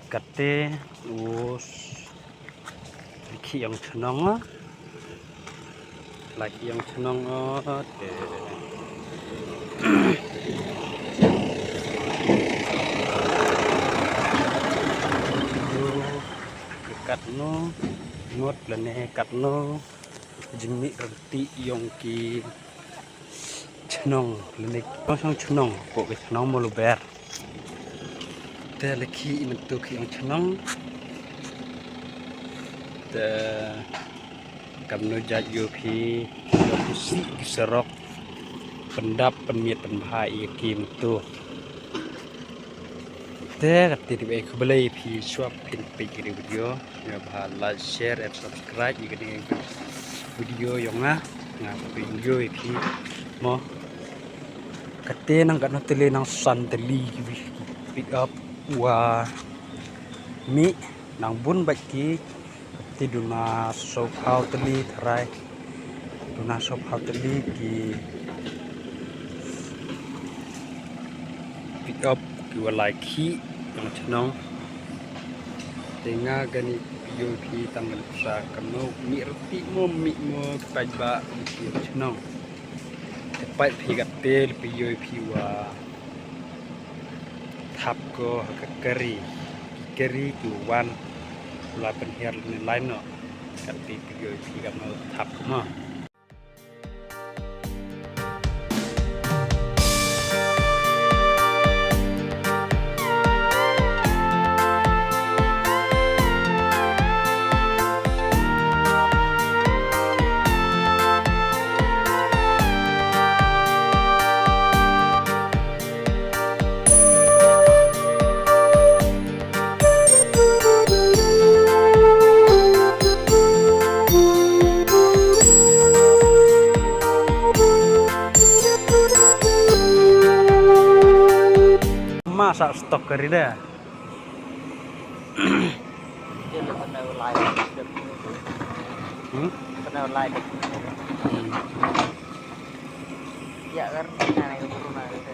kate us laki yang senang te dekat no ngot lene kat no jengmi reti yang ki senang lene kosong senang kok ke senang mulu ber te laki mentuk yang senang te kamno jat yo phi pusi serok pendap penmiet penbahai kim tu te kati di ek belai phi swap pin page di video ya bah like share and subscribe di video yang video phi mo kate nang kan tele nang santeli pick up wa mi nang bun baki tiduna shop how teli tharai duna shop how teli ki pick up ki walai ki yang senang tengah gani video pi tanggal sa kanu mi reti mo pajba ki senang tepat pi gatel video pi wa thap ko keri ki wan la penhiar ni lain no kati video pi kanu thap ma masa stok kari dah. Kena online. Ya kan, nah itu corona gitu.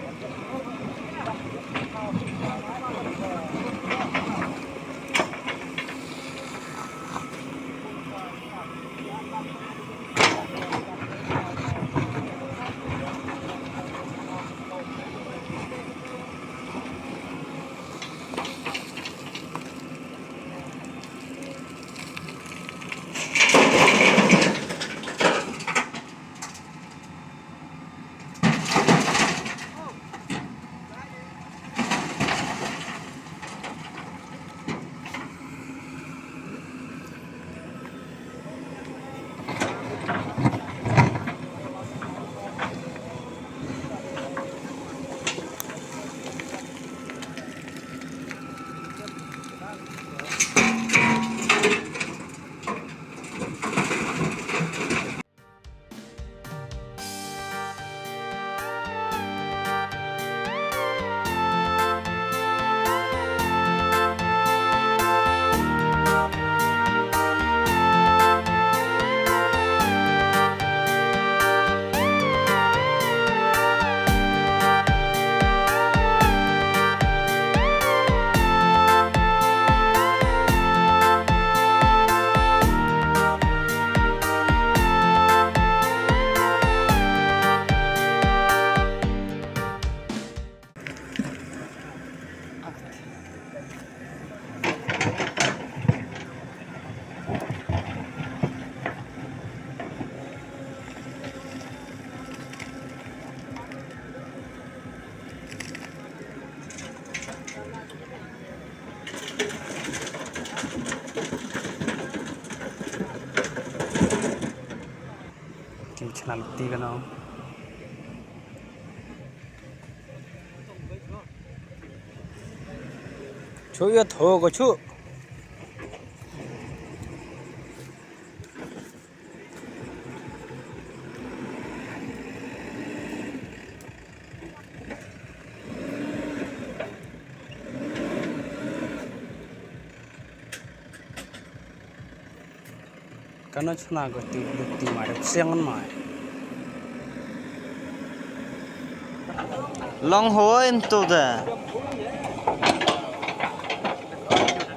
channel ti kano chu ya tho go chu kano chuna go ti mare siangan mai Long hole into the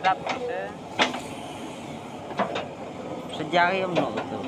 Lap kita. Sejari yang betul betul.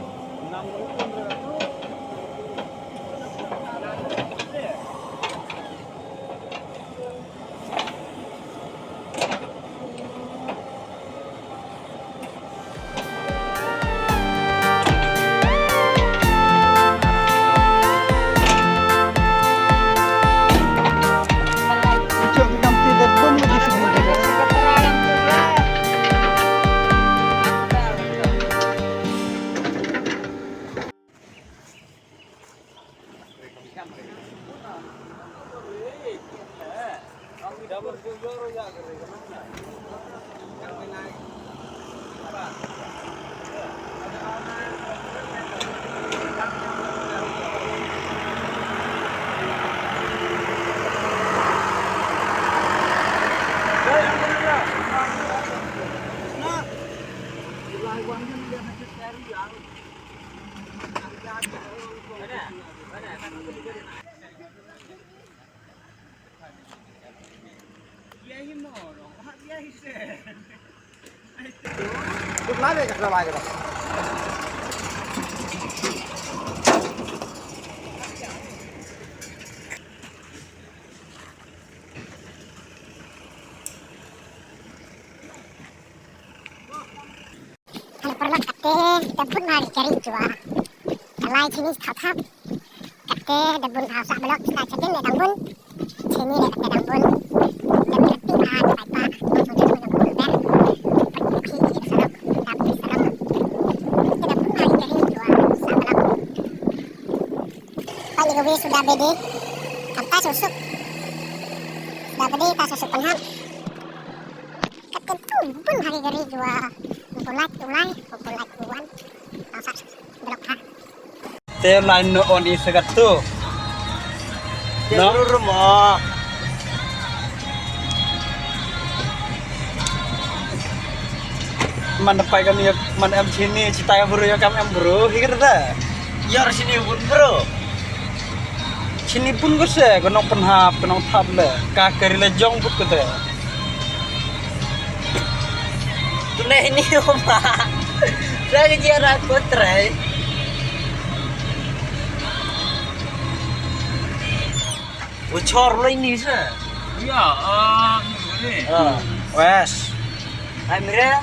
Perlu kate debun hari cari jua. Kalai jenis thap kate debun hasa belok kita cekin le dambun. Sini le kate dambun. Debun pi pa pai pa. Langsung jadi dambun ber. Pergi ke sarap dapur sarap. Kita debun hari cari jua. Sabelok. Pagi gue sudah bede. Kata susuk. Sudah bede tak susuk penhap. Kate tu debun hari cari jua. Pulak ulai, pulak uwan, langsung belok ha. Te lain no on isagat tu. No rumah. Mana pai kan ya mana am sini cita ya bro ya kam am bro hikir dah. Yor sini pun bro. Sini pun gue se kenong penhap kenong thap le kakeri le jong put kete. Tunai ini rumah. Saya jarak kontrai. Bocor lo ini sah. Iya, ini. Wes. Amira.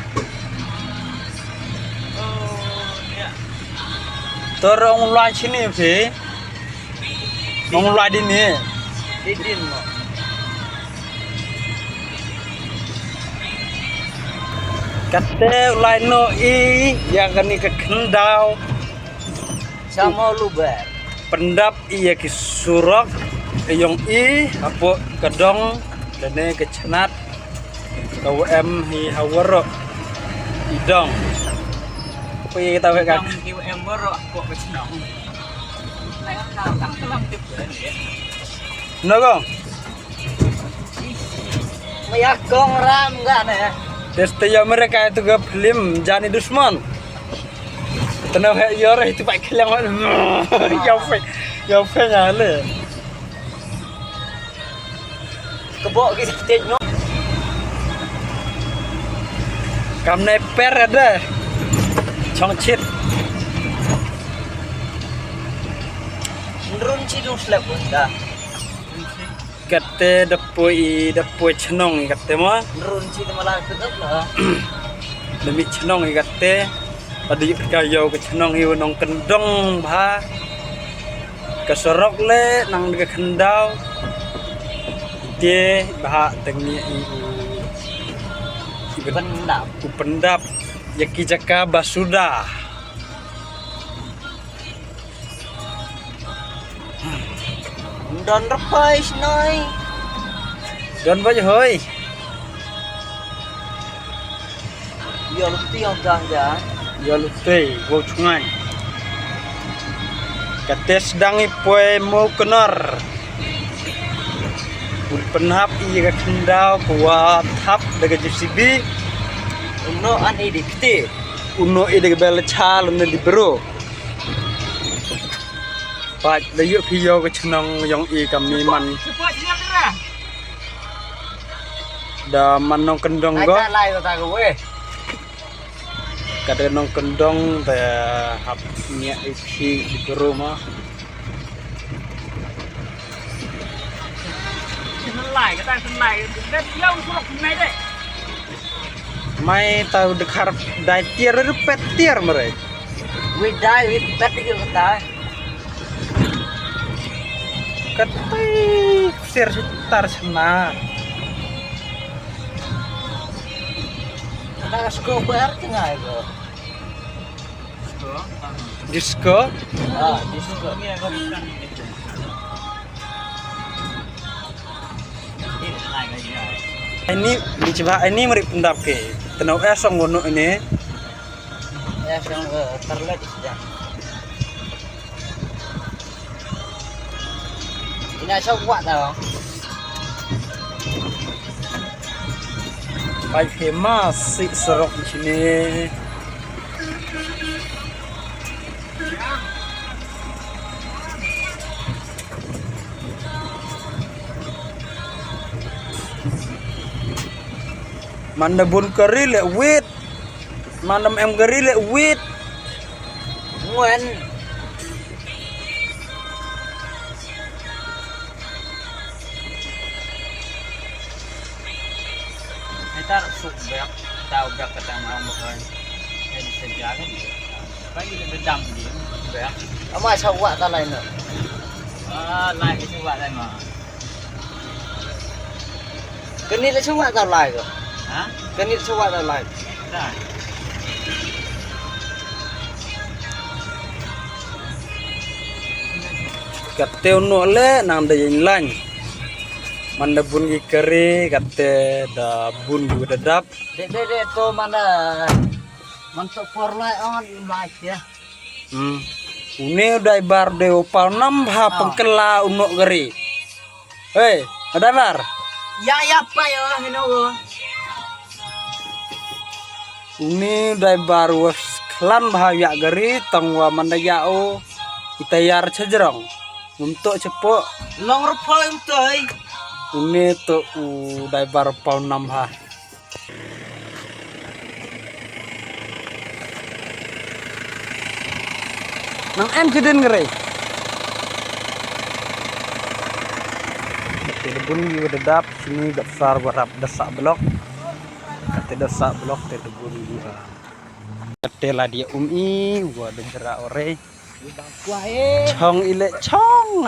Oh, ya. Terong mulai sini be. Mulai di ni. Didin mo. Kate ulai no i yang kani ke kendau Sama lubar. pendap iya ki surok yang i apa kedong dene ke cenat KWM hi hawaro idong apa iya kita wek Yang QM baru aku kesenang. Tak kelam tip ya. no gong Mayakong ram enggak nih. teste ya mereka itu ke film Jani Dusman tenau hek yor itu pak kelang ya fe nyale Kebok kita tengok. kam neper ada chongchit Menurun cidung slap dah. kate dapoi cenong kate mo Menurun cidung malah tetap lah. demi cenong kate adi kayo ke cenong iu nong kendong bah kesorok le nang de kendau dia bah tengi Pendap. ku pendap yaki jaka basuda Don repais noi. don baju hoi Ya lu tiang dah ya. ya lutai go chungai kate sedang ipoe mau kenor penhap iya ke kendau kuat hap daga JCB Uno an edikte. uno ide ke bel chal ne di bro pat le yu phiyo ke chnong yong i kam mi man Cepat siap dah. da manong kendong Ai go ta lai ta go we. kada nong kendong da hap nya ipi di rumah. Chân lại cái tay chân này đất lâu xuống lúc này đấy. Mai tahu dekar dai tier ru petier mere. We die we bet ke ta. Katai sir setar sana. Ta sko ber tengah go. Disco Ah, di sko. Nghe có đi căng. Ini lại cái gì à? ini dicoba ini meri pendap ke. Tenau esong ngono ini. Ya sang terlet ya. Ini sao kuat tau. Baik hemas si serok di sini. Mana bun kari le wit. Mana em kari le wit. Nguyen. Kita sụp bẹt, tao bẹt cái tao mà một hơi, em sẽ giá cái gì? Cái gì là đâm gì? Bẹt. Ama sao kuat ta lai nữa. Lại cái sự này mà. Cái này là sao kuat ta lai go. Hả? Cái này sao kuat ta lai. Đây. Kateu no le nang da yin lan. Mana bun gi kari kate da bun gi dadap. Dek tu mana mantuk por lai on lai ya. Une udah bar de opal nambah pengkela unok geri. Hei, ada bar? Ya pa yo hino go. Une udah bar was klan bahaya geri tangwa mandayao itayar cejerong. Untuk cepok Long repoi umtoi. une to udah bar pau nambah. Nang em keden geri. Telepon juga dedap sini gak besar berap desak blok. Kate desak blok telepon juga. Kate lah dia gua dengerak ore. Kuai. Chong ile chong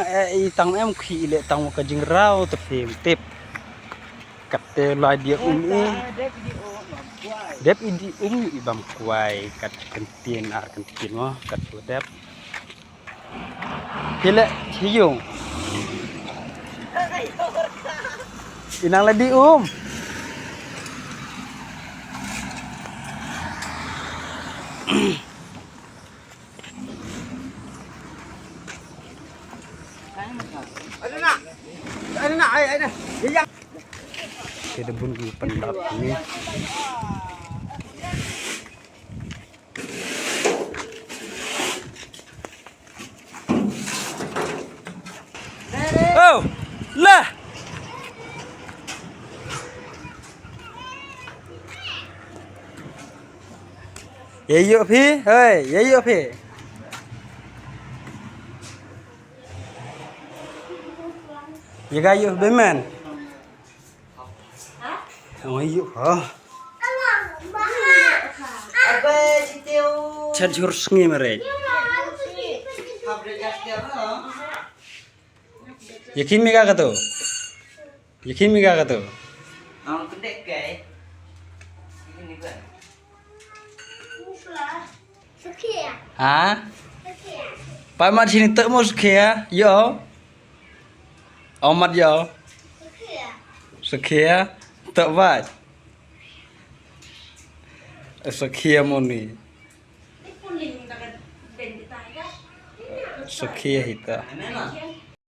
tang em khi ile tang ka jingrau tep tip. Kate lah dia dep idi ibam kuai kat kentin mo kat dep. Pile hiyung. Inang ladi Ada nak ai dah. Dia Tidak pun pendap ini. Oh, lah. Ya yuk Pi, hei, ya yuk Pi. Ya kayu bemen. Oh yuk, oh. apa sitiu. Chat jurus ngi mereka. Habis jastir no. Yakin mi kagak tuh? Yakin mi kagak tuh? Ang gede kay. Ini kan. Hah? Pak Mat sini tak mau sekia, yo. Omat yo. Sekia, tak baik. Sekia mau nih. Sekia hita.